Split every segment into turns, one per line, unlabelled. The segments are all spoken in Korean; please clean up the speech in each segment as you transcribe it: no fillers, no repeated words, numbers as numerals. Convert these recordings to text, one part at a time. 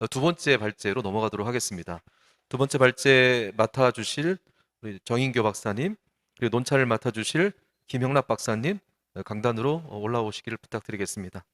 두 번째 발제로 넘어가도록 하겠습니다. 두 번째 발제 맡아주실 우리 정인교 박사님, 그리고 논차를 맡아주실 김형락 박사님, 강단으로 올라오시기를 부탁드리겠습니다.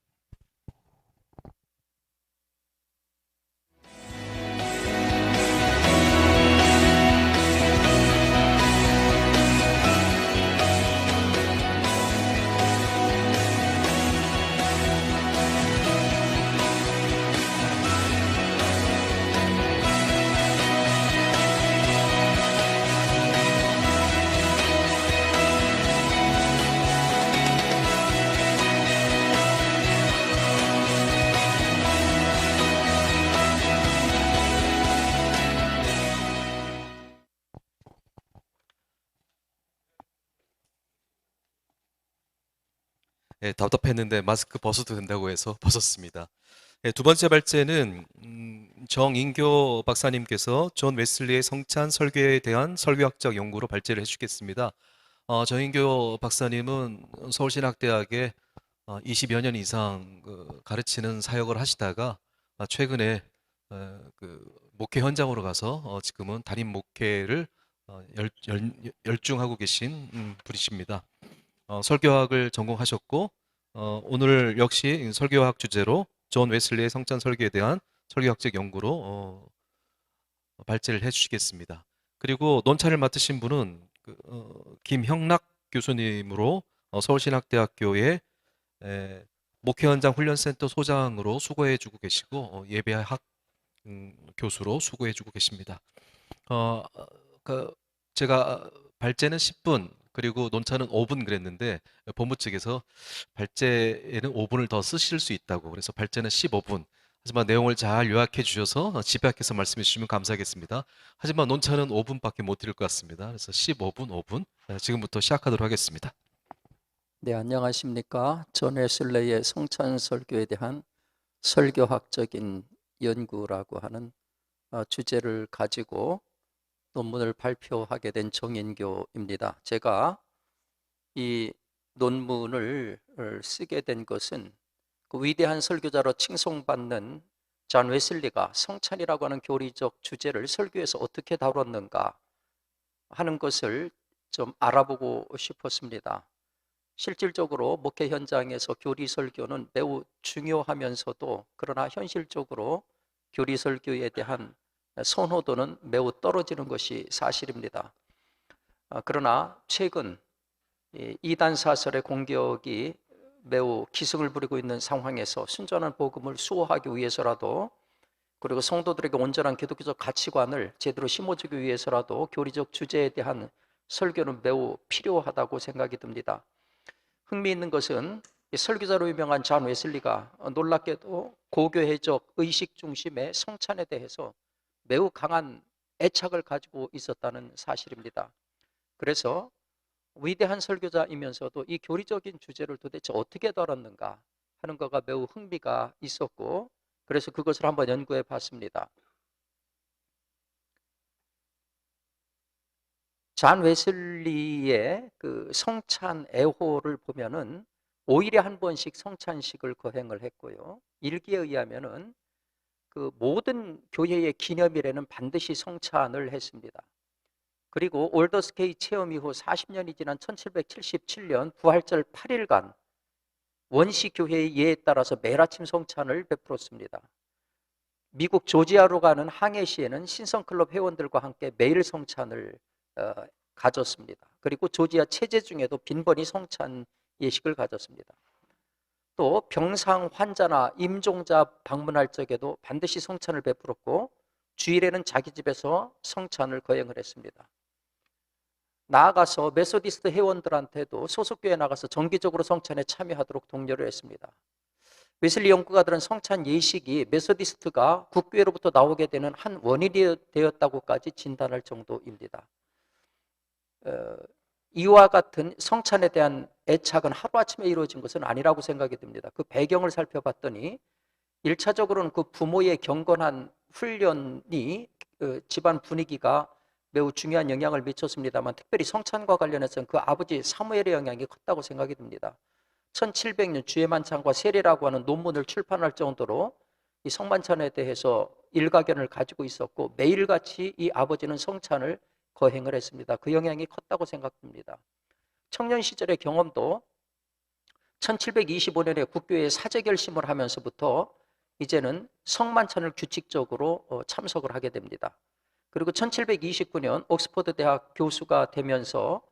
답답했는데 마스크 벗어도 된다고 해서 벗었습니다. 두 번째 발제는 정인교 박사님께서 존 웨슬리의 성찬 설교에 대한 설교학적 연구로 발제를 해주겠습니다. 정인교 박사님은 서울신학대학에 20여 년 이상 가르치는 사역을 하시다가 최근에 그 목회 현장으로 가서 지금은 담임 목회를 열중하고 계신 분이십니다. 설교학을 전공하셨고 오늘 역시 설교학 주제로 존 웨슬리의 성찬 설교에 대한 설교학적 연구로 발제를 해주시겠습니다. 그리고 논차를 맡으신 분은 김형락 교수님으로 서울신학대학교의 목회현장 훈련센터 소장으로 수고해주고 계시고 예배학 교수로 수고해주고 계십니다. 제가 발제는 10분 그리고 논차는 5분 그랬는데 본부 측에서 발제에는 5분을 더 쓰실 수 있다고 그래서 발제는 15분. 하지만 내용을 잘 요약해 주셔서 집약해서 말씀해 주시면 감사하겠습니다. 하지만 논차는 5분밖에 못 드릴 것 같습니다. 그래서 15분, 5분. 지금부터 시작하도록 하겠습니다.
네, 안녕하십니까. 존 웨슬레이의 성찬 설교에 대한 설교학적인 연구라고 하는 주제를 가지고 논문을 발표하게 된 정인교입니다. 제가 이 논문을 쓰게 된 것은 그 위대한 설교자로 칭송받는 존 웨슬리가 성찬이라고 하는 교리적 주제를 설교에서 어떻게 다뤘는가 하는 것을 좀 알아보고 싶었습니다. 실질적으로 목회 현장에서 교리 설교는 매우 중요하면서도 그러나 현실적으로 교리 설교에 대한 선호도는 매우 떨어지는 것이 사실입니다. 그러나 최근 이단 사설의 공격이 매우 기승을 부리고 있는 상황에서 순전한 복음을 수호하기 위해서라도 그리고 성도들에게 온전한 기독교적 가치관을 제대로 심어주기 위해서라도 교리적 주제에 대한 설교는 매우 필요하다고 생각이 듭니다. 흥미있는 것은 설교자로 유명한 존 웨슬리가 놀랍게도 고교회적 의식 중심의 성찬에 대해서 매우 강한 애착을 가지고 있었다는 사실입니다. 그래서 위대한 설교자이면서도 이 교리적인 주제를 도대체 어떻게 다뤘는가 하는 거가 매우 흥미가 있었고 그래서 그것을 한번 연구해 봤습니다. 존 웨슬리의 그 성찬 애호를 보면은 5일에 한 번씩 성찬식을 거행을 했고요. 일기에 의하면은 그 모든 교회의 기념일에는 반드시 성찬을 했습니다. 그리고 올더스케이 체험 이후 40년이 지난 1777년 부활절 8일간 원시 교회의 예에 따라서 매일 아침 성찬을 베풀었습니다. 미국 조지아로 가는 항해시에는 신성클럽 회원들과 함께 매일 성찬을 가졌습니다. 그리고 조지아 체제 중에도 빈번히 성찬 예식을 가졌습니다. 또 병상 환자나 임종자 방문할 적에도 반드시 성찬을 베풀었고 주일에는 자기 집에서 성찬을 거행을 했습니다. 나아가서 메소디스트 회원들한테도 소속교회 나가서 정기적으로 성찬에 참여하도록 독려를 했습니다. 웨슬리 연구가들은 성찬 예식이 메소디스트가 국교회로부터 나오게 되는 한 원인이 되었다고까지 진단할 정도입니다. 이와 같은 성찬에 대한 애착은 하루아침에 이루어진 것은 아니라고 생각이 듭니다. 그 배경을 살펴봤더니 1차적으로는 그 부모의 경건한 훈련이 집안 분위기가 매우 중요한 영향을 미쳤습니다만 특별히 성찬과 관련해서는 그 아버지 사무엘의 영향이 컸다고 생각이 듭니다. 1700년 주의 만찬과 세례라고 하는 논문을 출판할 정도로 이 성만찬에 대해서 일가견을 가지고 있었고 매일같이 이 아버지는 성찬을 거행을 했습니다. 그 영향이 컸다고 생각됩니다. 청년 시절의 경험도 1725년에 국교에 사제 결심을 하면서부터 이제는 성만찬을 규칙적으로 참석을 하게 됩니다. 그리고 1729년 옥스퍼드 대학 교수가 되면서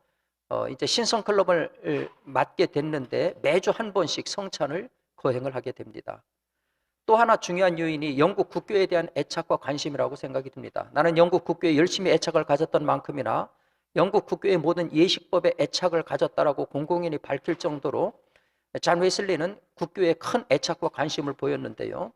이제 신성 클럽을 맡게 됐는데 매주 한 번씩 성찬을 거행을 하게 됩니다. 또 하나 중요한 요인이 영국 국교에 대한 애착과 관심이라고 생각이 듭니다. 나는 영국 국교에 열심히 애착을 가졌던 만큼이나 영국 국교의 모든 예식법에 애착을 가졌다라고 공공연히 밝힐 정도로 잔 웨슬리는 국교에 큰 애착과 관심을 보였는데요.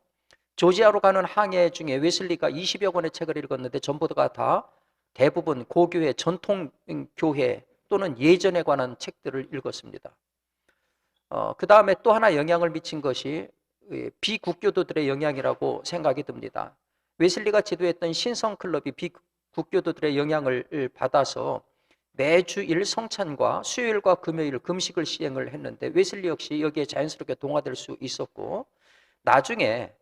조지아로 가는 항해 중에 웨슬리가 20여 권의 책을 읽었는데 전부가 다 대부분 고교회, 전통교회 또는 예전에 관한 책들을 읽었습니다. 그 다음에 또 하나 영향을 미친 것이 비국교도들의 영향이라고 생각이 듭니다. 웨슬리가 지도했던 신성클럽이 비국교도들의 영향을 받아서 매주일 성찬과 수요일과 금요일 금식을 시행을 했는데 웨슬리 역시 여기에 자연스럽게 동화될 수 있었고, 나중에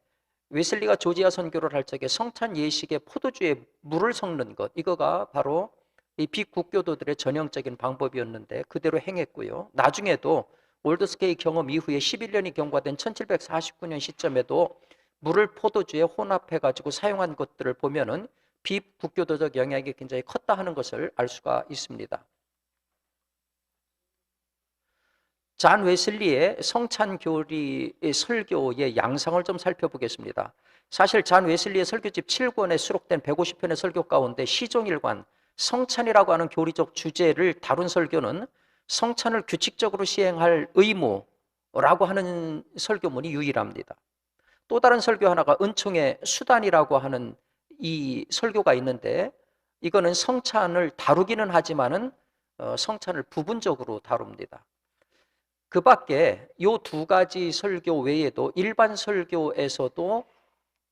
웨슬리가 조지아 선교를 할 적에 성찬 예식에 포도주에 물을 섞는 것, 이거가 바로 이 비국교도들의 전형적인 방법이었는데 그대로 행했고요. 나중에도 올드스케이 경험 이후에 11년이 경과된 1749년 시점에도 물을 포도주에 혼합해 가지고 사용한 것들을 보면은 비국교도적 영향이 굉장히 컸다 하는 것을 알 수가 있습니다. 잔 웨슬리의 성찬교리의 설교의 양상을 좀 살펴보겠습니다. 사실 잔 웨슬리의 설교집 7권에 수록된 150편의 설교 가운데 시종일관, 성찬이라고 하는 교리적 주제를 다룬 설교는 성찬을 규칙적으로 시행할 의무라고 하는 설교문이 유일합니다. 또 다른 설교 하나가 은총의 수단이라고 하는 이 설교가 있는데, 이거는 성찬을 다루기는 하지만은 성찬을 부분적으로 다룹니다. 그 밖에 이 두 가지 설교 외에도 일반 설교에서도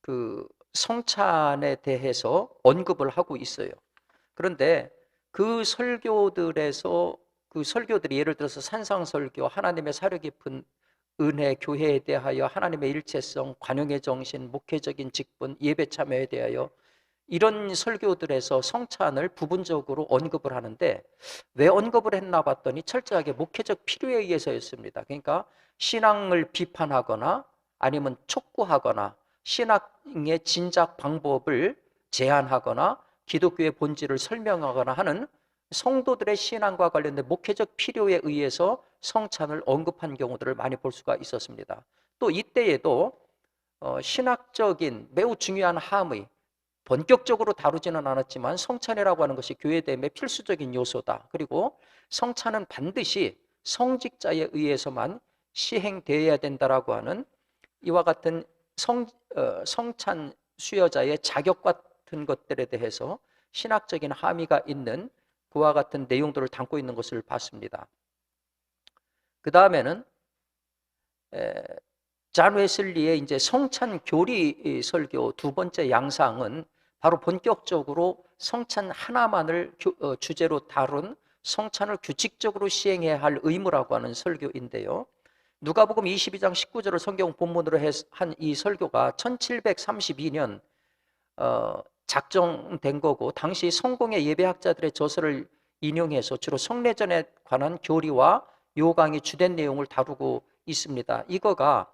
그 성찬에 대해서 언급을 하고 있어요. 그런데 그 설교들에서 그 설교들이 예를 들어서 산상설교, 하나님의 사려 깊은 은혜, 교회에 대하여 하나님의 일체성, 관용의 정신, 목회적인 직분, 예배 참여에 대하여 이런 설교들에서 성찬을 부분적으로 언급을 하는데, 왜 언급을 했나 봤더니 철저하게 목회적 필요에 의해서였습니다. 그러니까 신앙을 비판하거나 아니면 촉구하거나 신앙의 진작 방법을 제안하거나 기독교의 본질을 설명하거나 하는 성도들의 신앙과 관련된 목회적 필요에 의해서 성찬을 언급한 경우들을 많이 볼 수가 있었습니다. 또 이때에도 신학적인 매우 중요한 함의, 본격적으로 다루지는 않았지만 성찬이라고 하는 것이 교회됨의 필수적인 요소다. 그리고 성찬은 반드시 성직자에 의해서만 시행되어야 된다라고 하는 이와 같은 성찬 수여자의 자격 같은 것들에 대해서 신학적인 함의가 있는 그와 같은 내용들을 담고 있는 것을 봤습니다. 그 다음에는 잔 웨슬리의 이제 성찬 교리 설교 두 번째 양상은 바로 본격적으로 성찬 하나만을 주제로 다룬 성찬을 규칙적으로 시행해야 할 의무라고 하는 설교인데요. 누가복음 22장 19절을 성경 본문으로 한 이 설교가 1732년 작정된 거고, 당시 성공의 예배학자들의 저서를 인용해서 주로 성례전에 관한 교리와 요강의 주된 내용을 다루고 있습니다. 이거가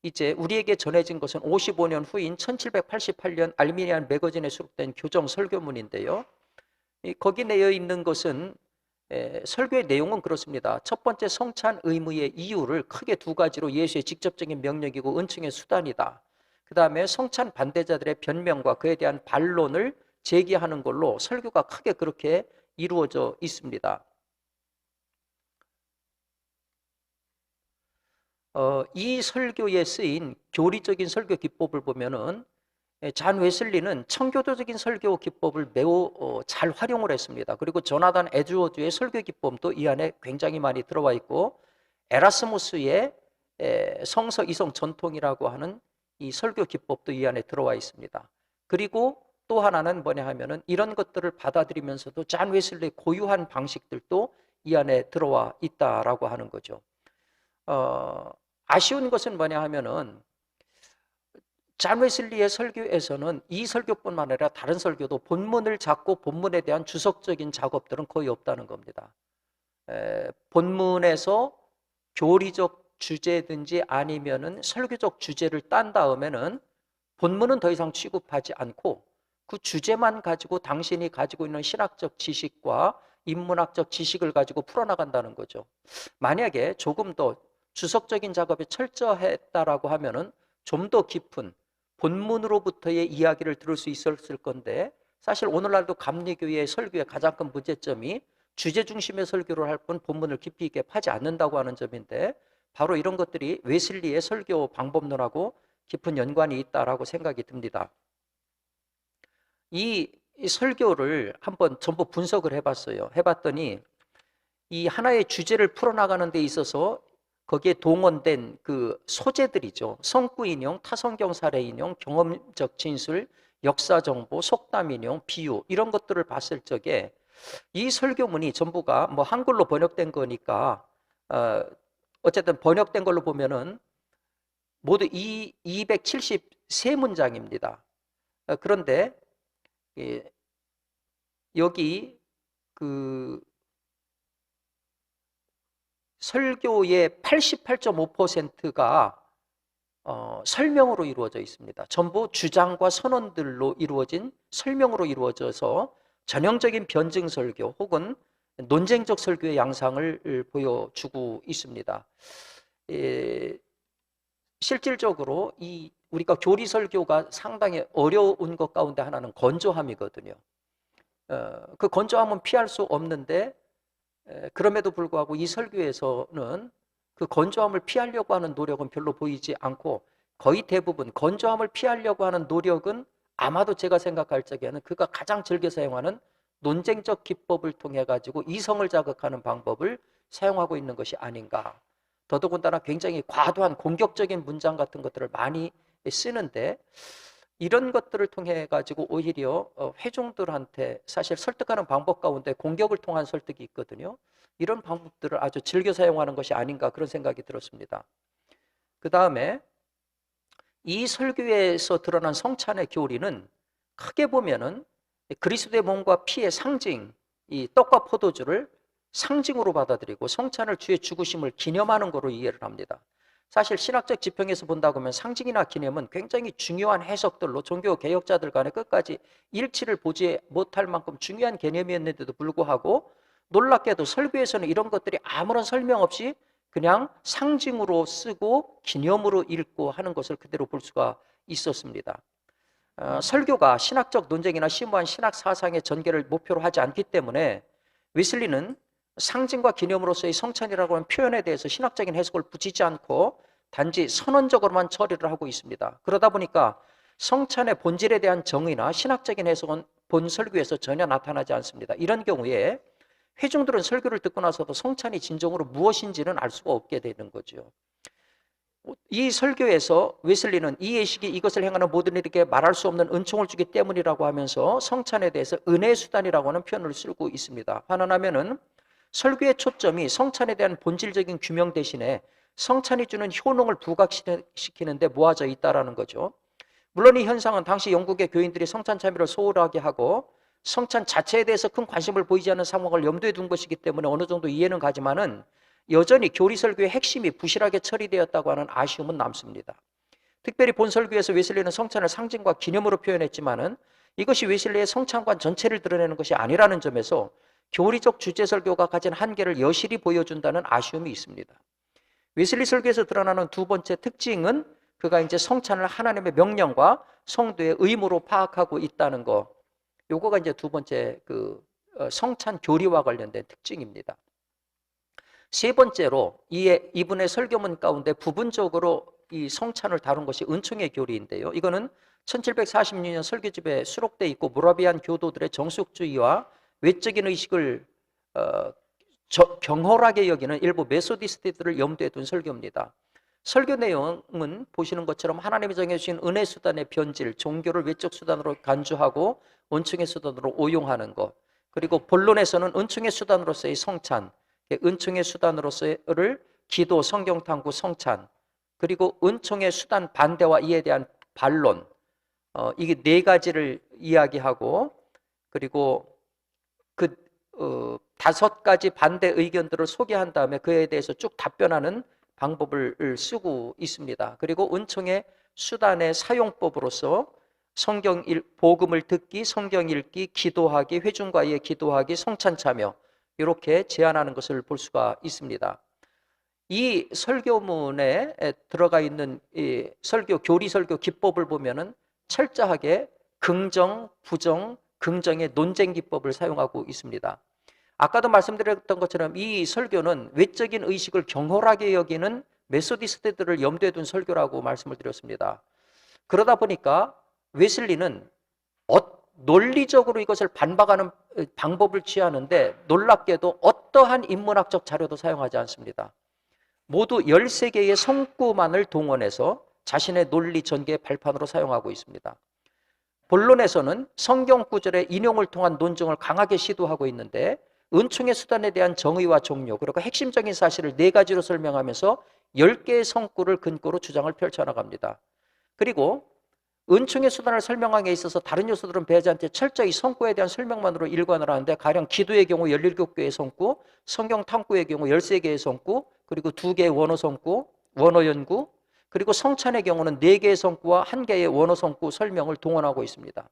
이제 우리에게 전해진 것은 55년 후인 1788년 알미니안 매거진에 수록된 교정 설교문인데요. 거기 내어 있는 것은 설교의 내용은 그렇습니다. 첫 번째, 성찬 의무의 이유를 크게 두 가지로 예수의 직접적인 명령이고 은총의 수단이다. 그 다음에 성찬 반대자들의 변명과 그에 대한 반론을 제기하는 걸로 설교가 크게 그렇게 이루어져 있습니다. 이 설교에 쓰인 교리적인 설교 기법을 보면은 잔 웨슬리는 청교도적인 설교 기법을 매우 잘 활용을 했습니다. 그리고 조나단 에드워즈의 설교 기법도 이 안에 굉장히 많이 들어와 있고, 에라스무스의 성서 이성 전통이라고 하는 이 설교 기법도 이 안에 들어와 있습니다. 그리고 또 하나는 뭐냐 하면은 이런 것들을 받아들이면서도 잔 웨슬리의 고유한 방식들도 이 안에 들어와 있다라고 하는 거죠. 아쉬운 것은 뭐냐 하면은 잔 웨슬리의 설교에서는 이 설교뿐만 아니라 다른 설교도 본문을 잡고 본문에 대한 주석적인 작업들은 거의 없다는 겁니다. 본문에서 교리적 주제든지 아니면은 설교적 주제를 딴 다음에는 본문은 더 이상 취급하지 않고 그 주제만 가지고 당신이 가지고 있는 신학적 지식과 인문학적 지식을 가지고 풀어나간다는 거죠. 만약에 조금 더 주석적인 작업이 철저했다라고 하면은 좀 더 깊은 본문으로부터의 이야기를 들을 수 있었을 건데, 사실 오늘날도 감리교회의 설교의 가장 큰 문제점이 주제 중심의 설교를 할 뿐 본문을 깊이 있게 파지 않는다고 하는 점인데, 바로 이런 것들이 웨슬리의 설교 방법론하고 깊은 연관이 있다라고 생각이 듭니다. 이 설교를 한번 전부 분석을 해봤어요. 해봤더니 이 하나의 주제를 풀어나가는 데 있어서 거기에 동원된 그 소재들이죠. 성구 인용, 타성경 사례 인용, 경험적 진술, 역사 정보, 속담 인용, 비유, 이런 것들을 봤을 적에 이 설교문이 전부가 뭐 한글로 번역된 거니까 어쨌든 번역된 걸로 보면은 모두 273문장입니다. 그런데 여기 그 설교의 88.5%가 설명으로 이루어져 있습니다. 전부 주장과 선언들로 이루어진 설명으로 이루어져서 전형적인 변증 설교 혹은 논쟁적 설교의 양상을 보여주고 있습니다. 실질적으로 우리가 교리 설교가 상당히 어려운 것 가운데 하나는 건조함이거든요. 그 건조함은 피할 수 없는데, 그럼에도 불구하고 이 설교에서는 그 건조함을 피하려고 하는 노력은 별로 보이지 않고, 거의 대부분 건조함을 피하려고 하는 노력은 아마도 제가 생각할 적에는 그가 가장 즐겨 사용하는 논쟁적 기법을 통해 가지고 이성을 자극하는 방법을 사용하고 있는 것이 아닌가. 더더군다나 굉장히 과도한 공격적인 문장 같은 것들을 많이 쓰는데, 이런 것들을 통해 가지고 오히려 회중들한테 사실 설득하는 방법 가운데 공격을 통한 설득이 있거든요. 이런 방법들을 아주 즐겨 사용하는 것이 아닌가, 그런 생각이 들었습니다. 그 다음에 이 설교에서 드러난 성찬의 교리는 크게 보면은 그리스도의 몸과 피의 상징, 이 떡과 포도주를 상징으로 받아들이고 성찬을 주의 죽으심을 기념하는 거로 이해를 합니다. 사실 신학적 지평에서 본다고 하면 상징이나 기념은 굉장히 중요한 해석들로 종교 개혁자들 간에 끝까지 일치를 보지 못할 만큼 중요한 개념이었는데도 불구하고, 놀랍게도 설교에서는 이런 것들이 아무런 설명 없이 그냥 상징으로 쓰고 기념으로 읽고 하는 것을 그대로 볼 수가 있었습니다. 설교가 신학적 논쟁이나 심오한 신학 사상의 전개를 목표로 하지 않기 때문에 웨슬리는 상징과 기념으로서의 성찬이라고 하는 표현에 대해서 신학적인 해석을 붙이지 않고 단지 선언적으로만 처리를 하고 있습니다. 그러다 보니까 성찬의 본질에 대한 정의나 신학적인 해석은 본 설교에서 전혀 나타나지 않습니다. 이런 경우에 회중들은 설교를 듣고 나서도 성찬이 진정으로 무엇인지는 알 수가 없게 되는 거죠. 이 설교에서 웨슬리는 이 예식이 이것을 행하는 모든 이에게 말할 수 없는 은총을 주기 때문이라고 하면서 성찬에 대해서 은혜의 수단이라고 하는 표현을 쓰고 있습니다. 환원하면은 설교의 초점이 성찬에 대한 본질적인 규명 대신에 성찬이 주는 효능을 부각시키는 데 모아져 있다는 거죠. 물론 이 현상은 당시 영국의 교인들이 성찬 참여를 소홀하게 하고 성찬 자체에 대해서 큰 관심을 보이지 않는 상황을 염두에 둔 것이기 때문에 어느 정도 이해는 가지만은 여전히 교리 설교의 핵심이 부실하게 처리되었다고 하는 아쉬움은 남습니다. 특별히 본 설교에서 웨슬리는 성찬을 상징과 기념으로 표현했지만은 이것이 웨슬리의 성찬관 전체를 드러내는 것이 아니라는 점에서 교리적 주제 설교가 가진 한계를 여실히 보여준다는 아쉬움이 있습니다. 웨슬리 설교에서 드러나는 두 번째 특징은 그가 이제 성찬을 하나님의 명령과 성도의 의무로 파악하고 있다는 거. 요거가 이제 두 번째 성찬 교리와 관련된 특징입니다. 세 번째로 이분의 설교문 가운데 부분적으로 이 성찬을 다룬 것이 은총의 교리인데요. 이거는 1746년 설교집에 수록되어 있고 모라비안 교도들의 정숙주의와 외적인 의식을 경홀하게 여기는 일부 메소디스트들을 염두에 둔 설교입니다. 설교 내용은 보시는 것처럼 하나님이 정해주신 은혜 수단의 변질, 종교를 외적 수단으로 간주하고 은총의 수단으로 오용하는 것, 그리고 본론에서는 은총의 수단으로서의 성찬, 은총의 수단으로서의 기도, 성경 탐구, 성찬, 그리고 은총의 수단 반대와 이에 대한 반론, 이게 네 가지를 이야기하고, 그리고 그 다섯 가지 반대 의견들을 소개한 다음에 그에 대해서 쭉 답변하는 방법을 쓰고 있습니다. 그리고 은총의 수단의 사용법으로서 복음을 듣기, 성경 읽기, 기도하기, 회중과의 기도하기, 성찬 참여, 이렇게 제안하는 것을 볼 수가 있습니다. 이 설교문에 들어가 있는 이 교리 설교 기법을 보면은 철저하게 긍정, 부정, 긍정의 논쟁 기법을 사용하고 있습니다. 아까도 말씀드렸던 것처럼 이 설교는 외적인 의식을 경홀하게 여기는 메소디스트들을 염두에 둔 설교라고 말씀을 드렸습니다. 그러다 보니까 웨슬리는 논리적으로 이것을 반박하는 방법을 취하는데 놀랍게도 어떠한 인문학적 자료도 사용하지 않습니다. 모두 13개의 성구만을 동원해서 자신의 논리 전개 발판으로 사용하고 있습니다. 본론에서는 성경 구절의 인용을 통한 논증을 강하게 시도하고 있는데 은총의 수단에 대한 정의와 종료, 그리고 핵심적인 사실을 4가지로 설명하면서 10개의 성구를 근거로 주장을 펼쳐나갑니다. 그리고 은총의 수단을 설명하기 에 있어서 다른 요소들은 배하지 않되 철저히 성구에 대한 설명만으로 일관을 하는데, 가령 기도의 경우 17개의 성구, 성경 탐구의 경우 13개의 성구, 그리고 2개의 원어 성구, 원어 연구, 그리고 성찬의 경우는 4개의 성구와 1개의 원어 성구 설명을 동원하고 있습니다.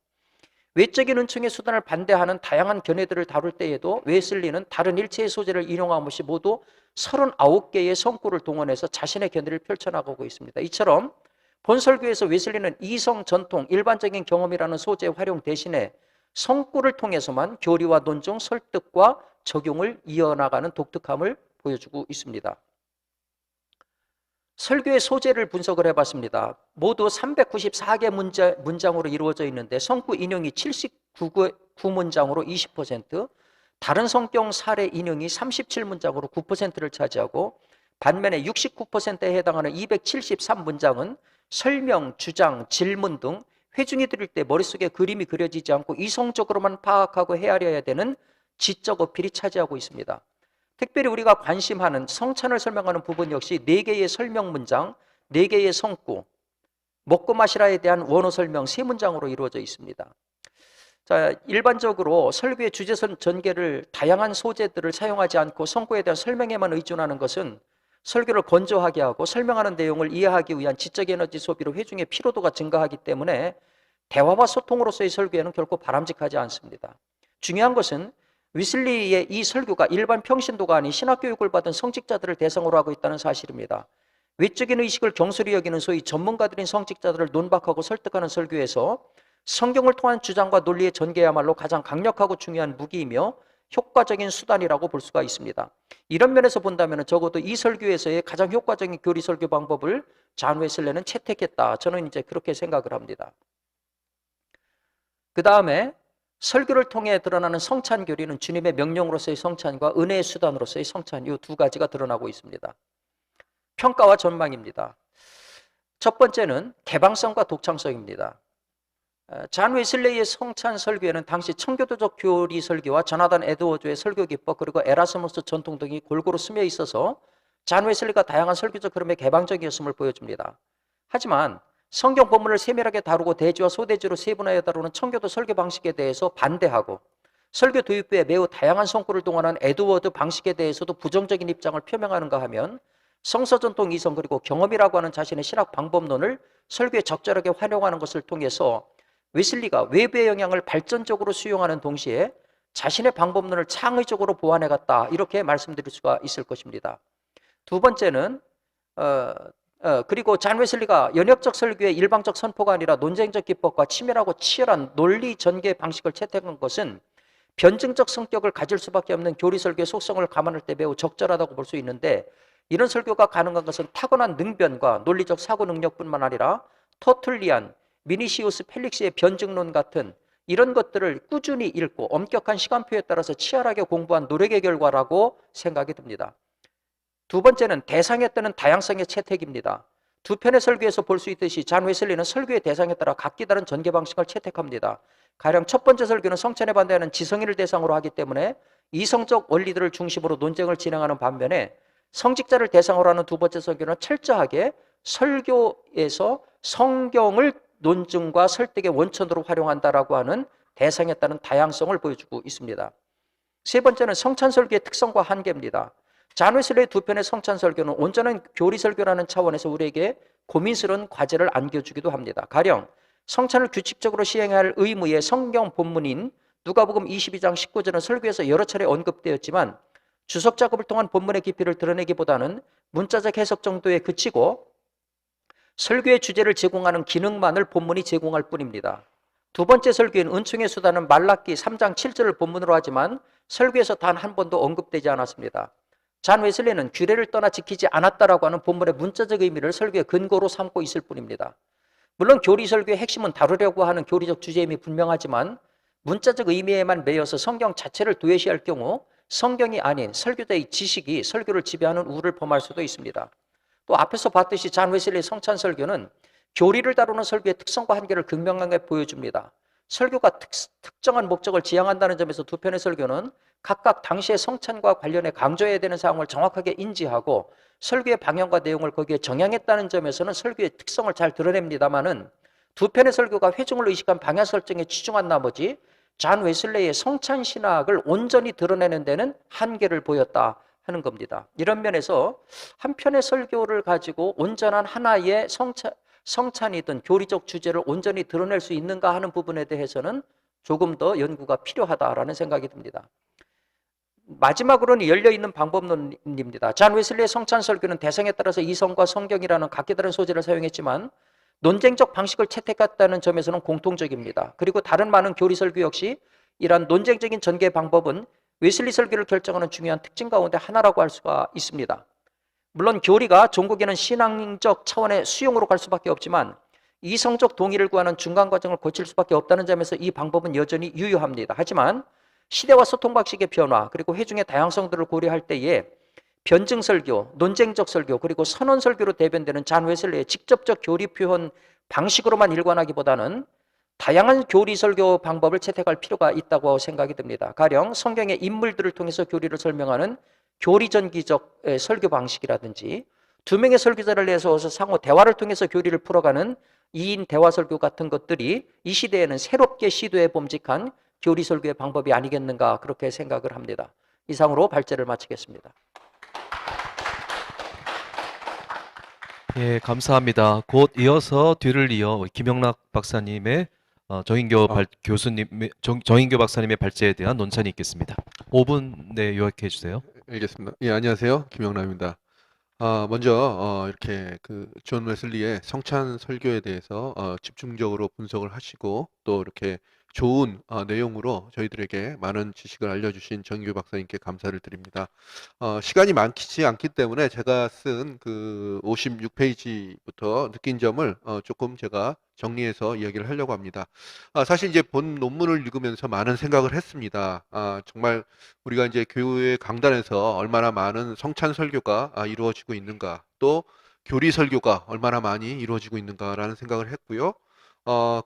외적인 은총의 수단을 반대하는 다양한 견해들을 다룰 때에도 웨슬리는 다른 일체의 소재를 인용함 없이 모두 39개의 성구를 동원해서 자신의 견해를 펼쳐나가고 있습니다. 이처럼 본 설교에서 웨슬리는 이성, 전통, 일반적인 경험이라는 소재 활용 대신에 성구를 통해서만 교리와 논증, 설득과 적용을 이어나가는 독특함을 보여주고 있습니다. 설교의 소재를 분석을 해봤습니다. 모두 394개 문장으로 이루어져 있는데 성구 인용이 79문장으로 20%, 다른 성경 사례 인용이 37문장으로 9%를 차지하고, 반면에 69%에 해당하는 273문장은 설명, 주장, 질문 등 회중이 들을 때 머릿속에 그림이 그려지지 않고 이성적으로만 파악하고 헤아려야 되는 지적 어필이 차지하고 있습니다. 특별히 우리가 관심하는 성찬을 설명하는 부분 역시 4개의 설명 문장, 4개의 성구, 먹고 마시라에 대한 원어 설명 3문장으로 이루어져 있습니다. 자, 일반적으로 설교의 주제선 전개를 다양한 소재들을 사용하지 않고 성구에 대한 설명에만 의존하는 것은 설교를 건조하게 하고 설명하는 내용을 이해하기 위한 지적 에너지 소비로 회중의 피로도가 증가하기 때문에 대화와 소통으로서의 설교에는 결코 바람직하지 않습니다. 중요한 것은 웨슬리의 이 설교가 일반 평신도가 아닌 신학교육을 받은 성직자들을 대상으로 하고 있다는 사실입니다. 외적인 의식을 경솔히 여기는 소위 전문가들인 성직자들을 논박하고 설득하는 설교에서 성경을 통한 주장과 논리의 전개야말로 가장 강력하고 중요한 무기이며 효과적인 수단이라고 볼 수가 있습니다. 이런 면에서 본다면 적어도 이 설교에서의 가장 효과적인 교리 설교 방법을 존 웨슬리는 채택했다. 저는 이제 그렇게 생각을 합니다. 그 다음에 설교를 통해 드러나는 성찬 교리는 주님의 명령으로서의 성찬과 은혜의 수단으로서의 성찬, 이 2가지가 드러나고 있습니다. 평가와 전망입니다. 첫 번째는 개방성과 독창성입니다. 존 웨슬리의 성찬 설교에는 당시 청교도적 교리 설교와 조나단 에드워즈의 설교 기법, 그리고 에라스무스 전통 등이 골고루 스며 있어서 존 웨슬리가 다양한 설교적 흐름에 개방적이었음을 보여줍니다. 하지만 성경 본문을 세밀하게 다루고 대지와 소대지로 세분화해 다루는 청교도 설교 방식에 대해서 반대하고, 설교 도입부에 매우 다양한 성구를 동원한 에드워드 방식에 대해서도 부정적인 입장을 표명하는가 하면, 성서전통 이성 그리고 경험이라고 하는 자신의 신학 방법론을 설교에 적절하게 활용하는 것을 통해서 웨슬리가 외부의 영향을 발전적으로 수용하는 동시에 자신의 방법론을 창의적으로 보완해갔다, 이렇게 말씀드릴 수가 있을 것입니다. 두 번째는 그리고 존 웨슬리가 연역적 설교의 일방적 선포가 아니라 논쟁적 기법과 치밀하고 치열한 논리 전개 방식을 채택한 것은 변증적 성격을 가질 수밖에 없는 교리 설교의 속성을 감안할 때 매우 적절하다고 볼 수 있는데, 이런 설교가 가능한 것은 타고난 능변과 논리적 사고 능력뿐만 아니라 터툴리안, 미니시우스 펠릭스의 변증론 같은 이런 것들을 꾸준히 읽고 엄격한 시간표에 따라서 치열하게 공부한 노력의 결과라고 생각이 듭니다. 두 번째는 대상에 따른 다양성의 채택입니다. 두 편의 설교에서 볼 수 있듯이 존 웨슬리는 설교의 대상에 따라 각기 다른 전개 방식을 채택합니다. 가령 첫 번째 설교는 성찬에 반대하는 지성인을 대상으로 하기 때문에 이성적 원리들을 중심으로 논쟁을 진행하는 반면에, 성직자를 대상으로 하는 두 번째 설교는 철저하게 설교에서 성경을 논증과 설득의 원천으로 활용한다라고 하는 대상에 따른 다양성을 보여주고 있습니다. 세 번째는 성찬설교의 특성과 한계입니다. 잔 웨슬리의 두 편의 성찬설교는 온전한 교리설교라는 차원에서 우리에게 고민스러운 과제를 안겨주기도 합니다. 가령 성찬을 규칙적으로 시행해야 할 의무의 성경 본문인 누가복음 22장 19절은 설교에서 여러 차례 언급되었지만 주석 작업을 통한 본문의 깊이를 드러내기보다는 문자적 해석 정도에 그치고 설교의 주제를 제공하는 기능만을 본문이 제공할 뿐입니다. 두 번째 설교인 은총의 수단은 말라기 3장 7절을 본문으로 하지만 설교에서 단 한 번도 언급되지 않았습니다. 잔 웨슬리는 규례를 떠나 지키지 않았다라고 하는 본문의 문자적 의미를 설교의 근거로 삼고 있을 뿐입니다. 물론 교리 설교의 핵심은 다루려고 하는 교리적 주제임이 분명하지만 문자적 의미에만 매여서 성경 자체를 도외시할 경우 성경이 아닌 설교자의 지식이 설교를 지배하는 우를 범할 수도 있습니다. 또 앞에서 봤듯이 잔 웨슬리의 성찬 설교는 교리를 다루는 설교의 특성과 한계를 극명하게 보여줍니다. 설교가 특정한 목적을 지향한다는 점에서 두 편의 설교는 각각 당시의 성찬과 관련해 강조해야 되는 사항을 정확하게 인지하고 설교의 방향과 내용을 거기에 정향했다는 점에서는 설교의 특성을 잘 드러냅니다만은 두 편의 설교가 회중을 의식한 방향 설정에 치중한 나머지 잔 웨슬레이의 성찬 신학을 온전히 드러내는 데는 한계를 보였다 하는 겁니다. 이런 면에서 한 편의 설교를 가지고 온전한 하나의 성찬이든 교리적 주제를 온전히 드러낼 수 있는가 하는 부분에 대해서는 조금 더 연구가 필요하다라는 생각이 듭니다. 마지막으로는 열려있는 방법론입니다. 잔 웨슬리의 성찬 설교는 대상에 따라서 이성과 성경이라는 각기 다른 소재를 사용했지만 논쟁적 방식을 채택했다는 점에서는 공통적입니다. 그리고 다른 많은 교리 설교 역시 이러한 논쟁적인 전개 방법은 웨슬리 설교를 결정하는 중요한 특징 가운데 하나라고 할 수가 있습니다. 물론 교리가 종국에는 신앙적 차원의 수용으로 갈 수밖에 없지만 이성적 동의를 구하는 중간 과정을 거칠 수밖에 없다는 점에서 이 방법은 여전히 유효합니다. 하지만 시대와 소통 방식의 변화 그리고 회중의 다양성들을 고려할 때에 변증 설교, 논쟁적 설교 그리고 선언 설교로 대변되는 잔 웨슬리의 직접적 교리 표현 방식으로만 일관하기보다는 다양한 교리 설교 방법을 채택할 필요가 있다고 생각이 듭니다. 가령 성경의 인물들을 통해서 교리를 설명하는 교리전기적 설교 방식이라든지 두 명의 설교자를 내세워서 상호 대화를 통해서 교리를 풀어가는 2인 대화 설교 같은 것들이 이 시대에는 새롭게 시도해 봄직한 교리 설교의 방법이 아니겠는가 그렇게 생각을 합니다. 이상으로 발제를 마치겠습니다.
예, 감사합니다. 곧 이어서 뒤를 이어 김영락 박사님의 정인교 정인교 박사님의 발제에 대한 논찬이 있겠습니다. 5분 내 요약해 주세요.
알겠습니다. 예, 안녕하세요. 김영남입니다. 먼저 이렇게 그 존 웨슬리의 성찬 설교에 대해서 집중적으로 분석을 하시고 또 이렇게 좋은 내용으로 저희들에게 많은 지식을 알려주신 정인교 박사님께 감사를 드립니다. 시간이 많지 않기 때문에 제가 쓴 그 56페이지부터 느낀 점을 조금 제가 정리해서 이야기를 하려고 합니다. 사실 이제 본 논문을 읽으면서 많은 생각을 했습니다. 정말 우리가 이제 교회 강단에서 얼마나 많은 성찬 설교가 이루어지고 있는가, 또 교리 설교가 얼마나 많이 이루어지고 있는가라는 생각을 했고요.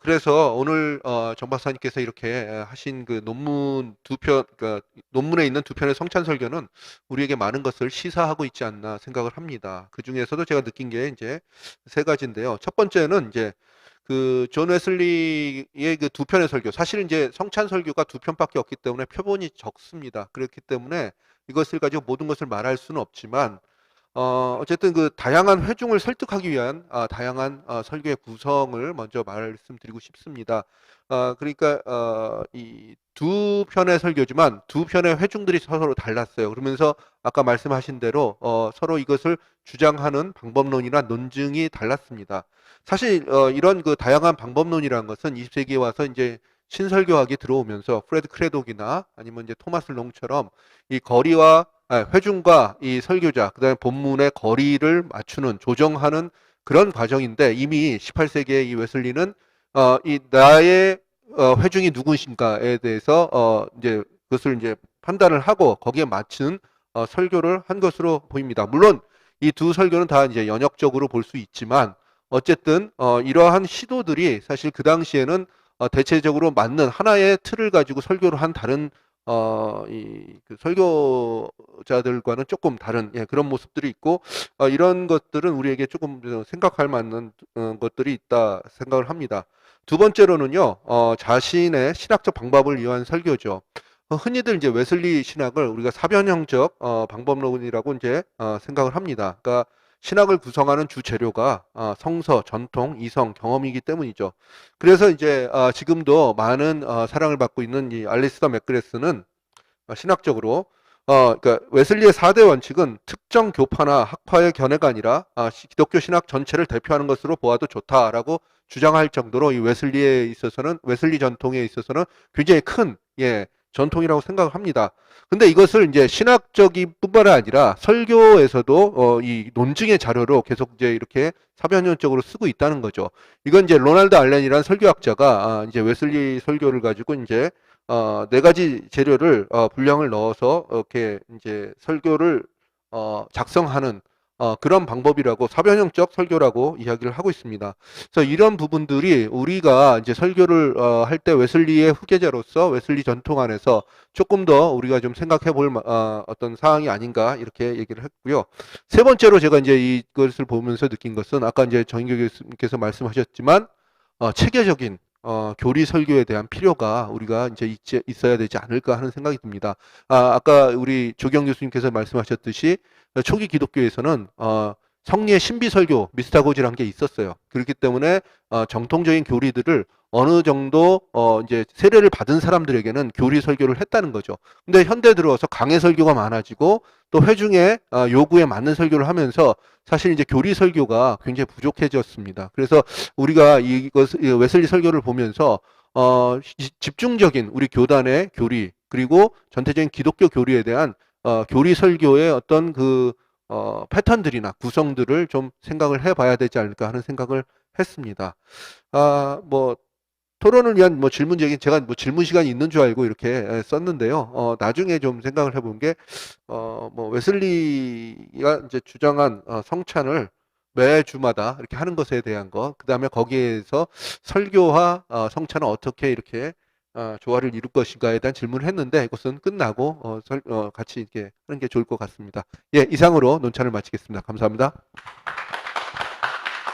그래서 오늘 정 박사님께서 이렇게 하신 그 논문 그러니까 논문에 있는 두 편의 성찬 설교는 우리에게 많은 것을 시사하고 있지 않나 생각을 합니다. 그 중에서도 제가 느낀 게 이제 세 가지인데요. 첫 번째는 이제 그 존 웨슬리의 그 두 편의 설교, 사실은 이제 성찬 설교가 두 편밖에 없기 때문에 표본이 적습니다. 그렇기 때문에 이것을 가지고 모든 것을 말할 수는 없지만 어쨌든 그 다양한 회중을 설득하기 위한 다양한 설교의 구성을 먼저 말씀드리고 싶습니다. 그러니까 이 두 편의 설교지만 두 편의 회중들이 서로 달랐어요. 그러면서 아까 말씀하신 대로 서로 이것을 주장하는 방법론이나 논증이 달랐습니다. 사실 이런 그 다양한 방법론이라는 것은 20세기에 와서 이제 신설교학이 들어오면서 프레드 크레독이나 아니면 이제 토마스 롱처럼 이 거리와 회중과 이 설교자, 그다음에 본문의 거리를 맞추는 조정하는 그런 과정인데, 이미 18세기의 이 웨슬리는 이 나의 회중이 누구신가에 대해서 이제 그것을 이제 판단을 하고 거기에 맞춘 설교를 한 것으로 보입니다. 물론 이 두 설교는 다 이제 연역적으로 볼 수 있지만 어쨌든 이러한 시도들이 사실 그 당시에는 대체적으로 맞는 하나의 틀을 가지고 설교를 한 다른 그 설교자들과는 조금 다른 그런 모습들이 있고 이런 것들은 우리에게 조금 생각할 만한 것들이 있다 생각을 합니다. 두 번째로는요, 자신의 신학적 방법을 위한 설교죠. 흔히들 이제 웨슬리 신학을 우리가 사변형적 방법론이라고 이제 생각을 합니다. 그러니까 신학을 구성하는 주 재료가 성서, 전통, 이성, 경험이기 때문이죠. 그래서 이제 지금도 많은 사랑을 받고 있는 이 알리스터 맥그레스는 신학적으로 그러니까 웨슬리의 4대 원칙은 특정 교파나 학파의 견해가 아니라 기독교 신학 전체를 대표하는 것으로 보아도 좋다라고 주장할 정도로 이 웨슬리에 있어서는 웨슬리 전통에 있어서는 굉장히 큰 전통이라고 생각을 합니다. 근데 이것을 이제 신학적인 뿐만 아니라 설교에서도 이 논증의 자료로 계속 이제 이렇게 사변론적으로 쓰고 있다는 거죠. 이건 이제 로널드 알렌이라는 설교학자가 이제 웨슬리 설교를 가지고 이제 네 가지 재료를 분량을 넣어서 이렇게 이제 설교를 작성하는 그런 방법이라고 사변형적 설교라고 이야기를 하고 있습니다. 그래서 이런 부분들이 우리가 이제 설교를 할 때 웨슬리의 후계자로서 웨슬리 전통 안에서 조금 더 우리가 좀 생각해 볼 어떤 사항이 아닌가 이렇게 얘기를 했고요. 세 번째로 제가 이제 이것을 보면서 느낀 것은 아까 이제 정인교 교수님께서 말씀하셨지만 체계적인 교리 설교에 대한 필요가 우리가 이제 있어야 되지 않을까 하는 생각이 듭니다. 아까 우리 조경 교수님께서 말씀하셨듯이 초기 기독교에서는 성리의 신비 설교, 미스타고지라는 게 있었어요. 그렇기 때문에 정통적인 교리들을 어느 정도 이제 세례를 받은 사람들에게는 교리 설교를 했다는 거죠. 근데 현대 들어와서 강해 설교가 많아지고 또 회중의 요구에 맞는 설교를 하면서 사실 이제 교리 설교가 굉장히 부족해졌습니다. 그래서 우리가 이 웨슬리 설교를 보면서 집중적인 우리 교단의 교리 그리고 전체적인 기독교 교리에 대한 교리 설교의 어떤 그 패턴들이나 구성들을 좀 생각을 해봐야 되지 않을까 하는 생각을 했습니다. 뭐 토론을 위한 뭐 질문제기 제가 뭐 질문 시간이 있는 줄 알고 이렇게 썼는데요. 나중에 좀 생각을 해본 게 뭐 웨슬리가 이제 주장한 성찬을 매주마다 이렇게 하는 것에 대한 것, 그 다음에 거기에서 설교와 성찬은 어떻게 이렇게 조화를 이룰 것인가에 대한 질문을 했는데 이것은 끝나고 같이 이렇게 하는 게 좋을 것 같습니다. 예, 이상으로 논찬을 마치겠습니다. 감사합니다.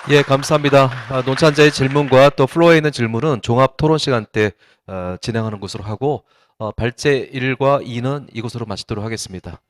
예, 감사합니다. 논찬자의 질문과 또 플로어에 있는 질문은 종합 토론 시간 때 진행하는 것으로 하고 발제 1과 2는 이것으로 마치도록 하겠습니다.